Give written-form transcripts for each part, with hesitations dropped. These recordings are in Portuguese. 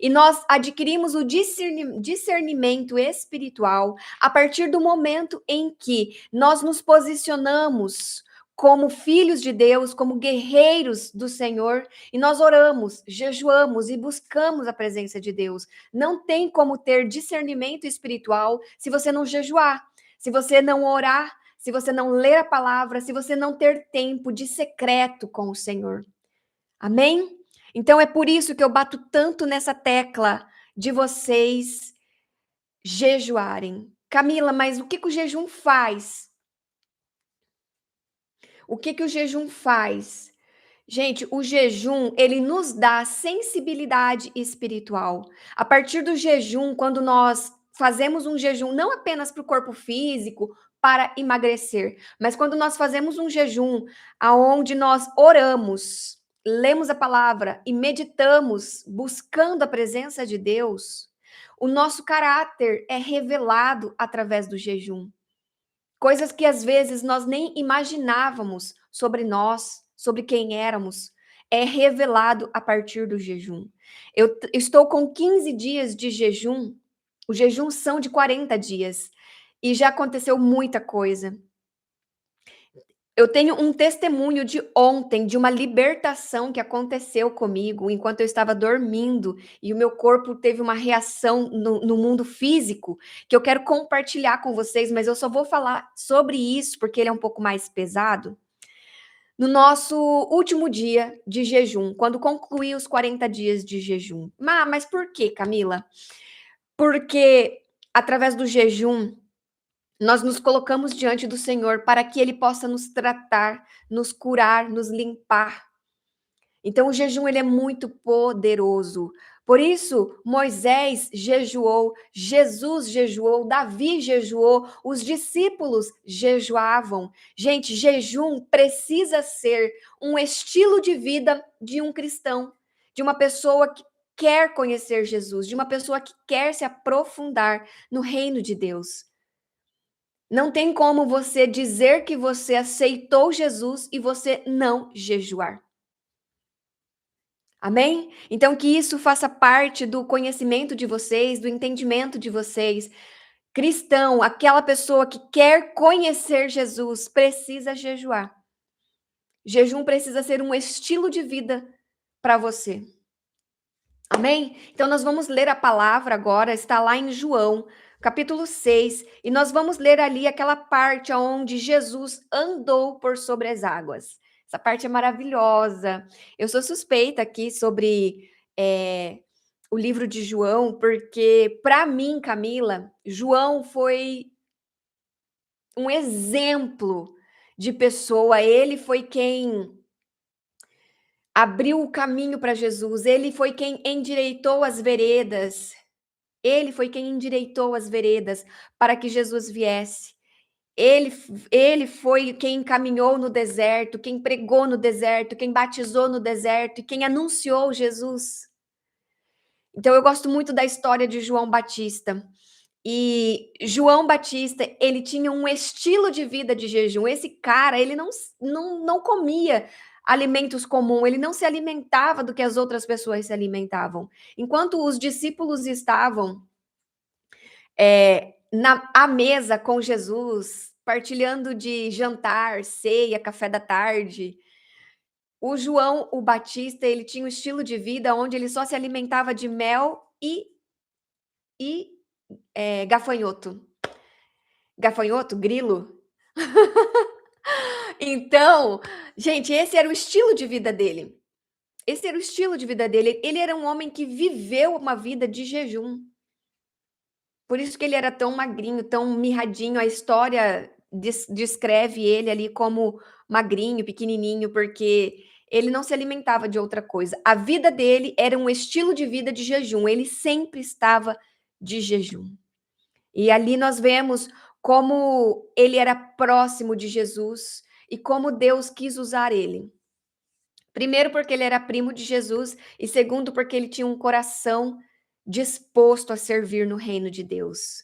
E nós adquirimos o discernimento espiritual a partir do momento em que nós nos posicionamos como filhos de Deus, como guerreiros do Senhor, e nós oramos, jejuamos e buscamos a presença de Deus. Não tem como ter discernimento espiritual se você não jejuar, se você não orar, se você não ler a palavra, se você não ter tempo de secreto com o Senhor. Amém? Então é por isso que eu bato tanto nessa tecla de vocês jejuarem. Camila, mas o que o jejum faz? O que o jejum faz? Gente, o jejum, ele nos dá sensibilidade espiritual. A partir do jejum, quando nós fazemos um jejum, não apenas para o corpo físico, para emagrecer, mas quando nós fazemos um jejum aonde nós oramos, lemos a palavra e meditamos, buscando a presença de Deus, o nosso caráter é revelado através do jejum. Coisas que às vezes nós nem imaginávamos sobre nós, sobre quem éramos, é revelado a partir do jejum. Eu estou com 15 dias de jejum, os jejuns são de 40 dias, e já aconteceu muita coisa. Eu tenho um testemunho de ontem, de uma libertação que aconteceu comigo enquanto eu estava dormindo e o meu corpo teve uma reação no mundo físico que eu quero compartilhar com vocês, mas eu só vou falar sobre isso porque ele é um pouco mais pesado. No nosso último dia de jejum, quando concluí os 40 dias de jejum. Mas por quê, Camila? Porque através do jejum, nós nos colocamos diante do Senhor para que Ele possa nos tratar, nos curar, nos limpar. Então, o jejum ele é muito poderoso. Por isso, Moisés jejuou, Jesus jejuou, Davi jejuou, os discípulos jejuavam. Gente, jejum precisa ser um estilo de vida de um cristão, de uma pessoa que quer conhecer Jesus, de uma pessoa que quer se aprofundar no reino de Deus. Não tem como você dizer que você aceitou Jesus e você não jejuar. Amém? Então, que isso faça parte do conhecimento de vocês, do entendimento de vocês. Cristão, aquela pessoa que quer conhecer Jesus, precisa jejuar. Jejum precisa ser um estilo de vida para você. Amém? Então, nós vamos ler a palavra agora, está lá em João, capítulo 6, e nós vamos ler ali aquela parte onde Jesus andou por sobre as águas. Essa parte é maravilhosa. Eu sou suspeita aqui sobre o livro de João, porque, para mim, Camila, João foi um exemplo de pessoa. Ele foi quem abriu o caminho para Jesus, ele foi quem endireitou as veredas. Ele foi quem endireitou as veredas para que Jesus viesse. Ele foi quem encaminhou no deserto, quem pregou no deserto, quem batizou no deserto e quem anunciou Jesus. Então, eu gosto muito da história de João Batista. E João Batista, ele tinha um estilo de vida de jejum. Esse cara, ele não comia alimentos comuns, ele não se alimentava do que as outras pessoas se alimentavam. Enquanto os discípulos estavam à mesa com Jesus, partilhando de jantar, ceia, café da tarde, o João, o Batista, ele tinha um estilo de vida onde ele só se alimentava de mel e gafanhoto. Gafanhoto? Grilo? Então, gente, esse era o estilo de vida dele. Esse era o estilo de vida dele. Ele era um homem que viveu uma vida de jejum. Por isso que ele era tão magrinho, tão mirradinho. A história descreve ele ali como magrinho, pequenininho, porque ele não se alimentava de outra coisa. A vida dele era um estilo de vida de jejum. Ele sempre estava de jejum. E ali nós vemos como ele era próximo de Jesus e como Deus quis usar ele. Primeiro, porque ele era primo de Jesus, e segundo, porque ele tinha um coração disposto a servir no reino de Deus.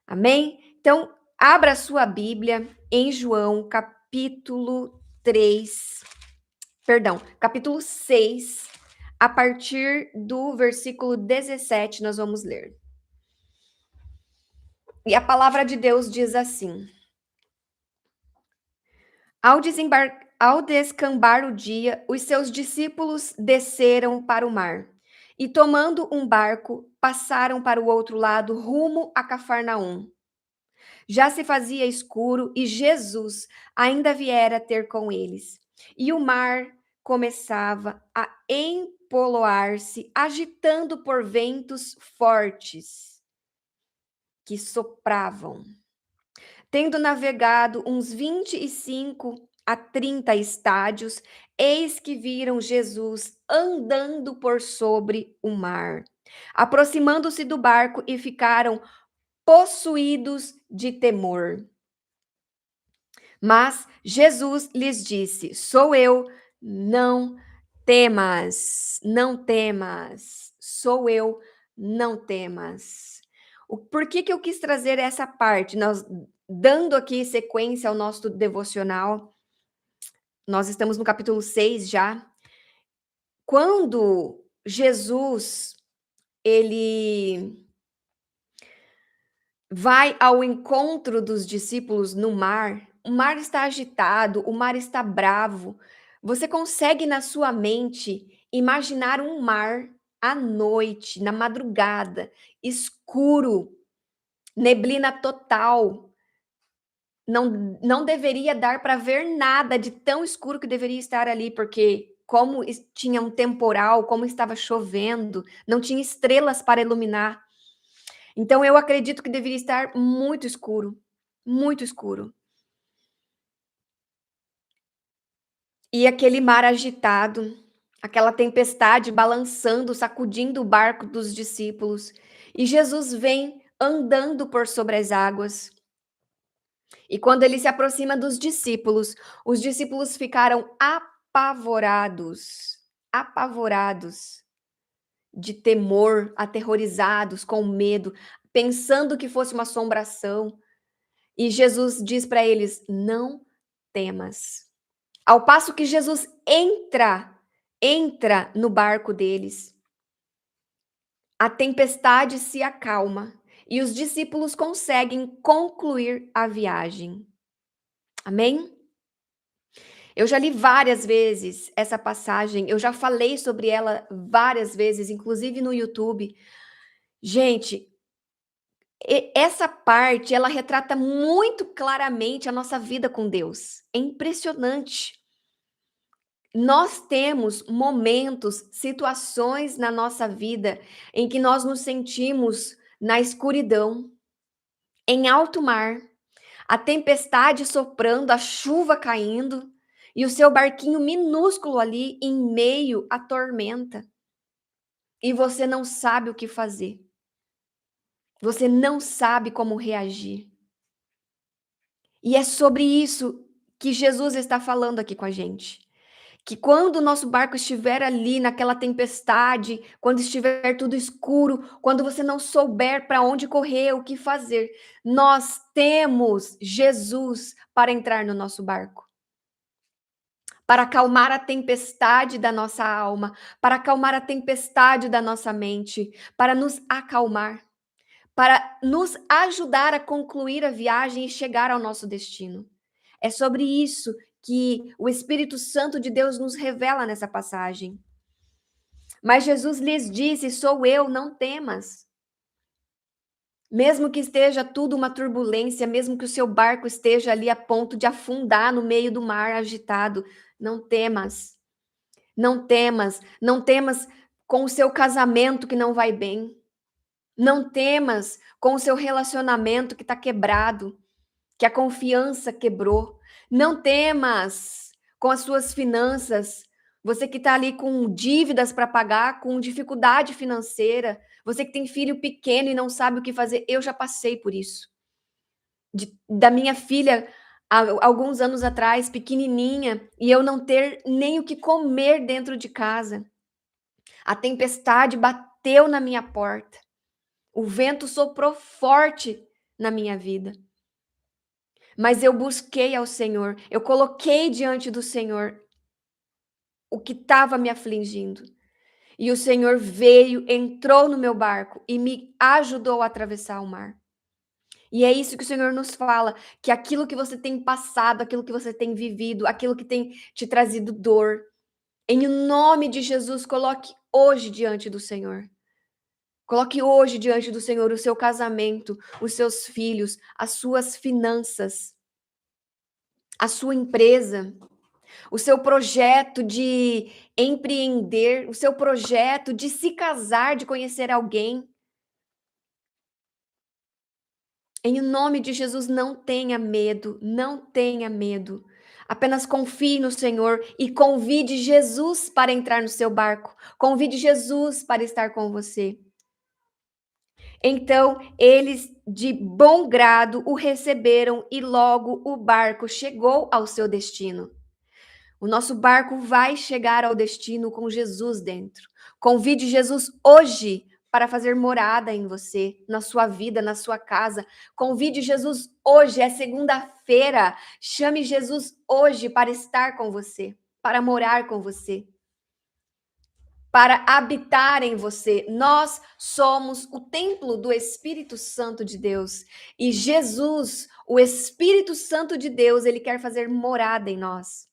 Amém? Então, abra a sua Bíblia em João, capítulo 6, A partir do versículo 17, nós vamos ler. E a palavra de Deus diz assim: Ao descambar o dia, os seus discípulos desceram para o mar e, tomando um barco, passaram para o outro lado, rumo a Cafarnaum. Já se fazia escuro e Jesus ainda viera ter com eles. E o mar começava a empoloar-se, agitando por ventos fortes que sopravam. Tendo navegado uns 25 a 30 estádios, eis que viram Jesus andando por sobre o mar, aproximando-se do barco e ficaram possuídos de temor. Mas Jesus lhes disse: Sou eu, não temas, não temas, sou eu, não temas. Por que eu quis trazer essa parte? Nós, dando aqui sequência ao nosso devocional, nós estamos no capítulo 6 já. Quando Jesus, ele vai ao encontro dos discípulos no mar, o mar está agitado, o mar está bravo. Você consegue na sua mente imaginar um mar à noite, na madrugada, escuro, neblina total. Não deveria dar para ver nada de tão escuro que deveria estar ali, porque como tinha um temporal, como estava chovendo, não tinha estrelas para iluminar. Então eu acredito que deveria estar muito escuro, muito escuro. E aquele mar agitado, aquela tempestade balançando, sacudindo o barco dos discípulos. E Jesus vem andando por sobre as águas. E quando ele se aproxima dos discípulos, os discípulos ficaram apavorados, apavorados, de temor, aterrorizados, com medo, pensando que fosse uma assombração. E Jesus diz para eles: não temas. Ao passo que Jesus entra no barco deles, a tempestade se acalma e os discípulos conseguem concluir a viagem. Amém? Eu já li várias vezes essa passagem, eu já falei sobre ela várias vezes, inclusive no YouTube. Gente, essa parte, ela retrata muito claramente a nossa vida com Deus. É impressionante. Nós temos momentos, situações na nossa vida em que nós nos sentimos na escuridão, em alto mar, a tempestade soprando, a chuva caindo e o seu barquinho minúsculo ali em meio à tormenta. E você não sabe o que fazer. Você não sabe como reagir. E é sobre isso que Jesus está falando aqui com a gente. Que quando o nosso barco estiver ali naquela tempestade, quando estiver tudo escuro, quando você não souber para onde correr, o que fazer, nós temos Jesus para entrar no nosso barco, para acalmar a tempestade da nossa alma, para acalmar a tempestade da nossa mente, para nos acalmar, para nos ajudar a concluir a viagem e chegar ao nosso destino. É sobre isso que o Espírito Santo de Deus nos revela nessa passagem. Mas Jesus lhes disse: Sou eu, não temas. Mesmo que esteja tudo uma turbulência, mesmo que o seu barco esteja ali a ponto de afundar no meio do mar agitado, não temas. Não temas, não temas com o seu casamento que não vai bem. Não temas com o seu relacionamento que está quebrado, que a confiança quebrou. Não temas com as suas finanças. Você que está ali com dívidas para pagar, com dificuldade financeira. Você que tem filho pequeno e não sabe o que fazer. Eu já passei por isso. Da minha filha, há alguns anos atrás, pequenininha, e eu não ter nem o que comer dentro de casa. A tempestade bateu na minha porta. O vento soprou forte na minha vida. Mas eu busquei ao Senhor, eu coloquei diante do Senhor o que estava me afligindo. E o Senhor veio, entrou no meu barco e me ajudou a atravessar o mar. E é isso que o Senhor nos fala, que aquilo que você tem passado, aquilo que você tem vivido, aquilo que tem te trazido dor, em nome de Jesus, coloque hoje diante do Senhor. Coloque hoje diante do Senhor o seu casamento, os seus filhos, as suas finanças, a sua empresa, o seu projeto de empreender, o seu projeto de se casar, de conhecer alguém. Em nome de Jesus, não tenha medo, não tenha medo. Apenas confie no Senhor e convide Jesus para entrar no seu barco. Convide Jesus para estar com você. Então, eles de bom grado o receberam e logo o barco chegou ao seu destino. O nosso barco vai chegar ao destino com Jesus dentro. Convide Jesus hoje para fazer morada em você, na sua vida, na sua casa. Convide Jesus hoje, é segunda-feira. Chame Jesus hoje para estar com você, para morar com você, para habitar em você. Nós somos o templo do Espírito Santo de Deus. E Jesus, o Espírito Santo de Deus, ele quer fazer morada em nós.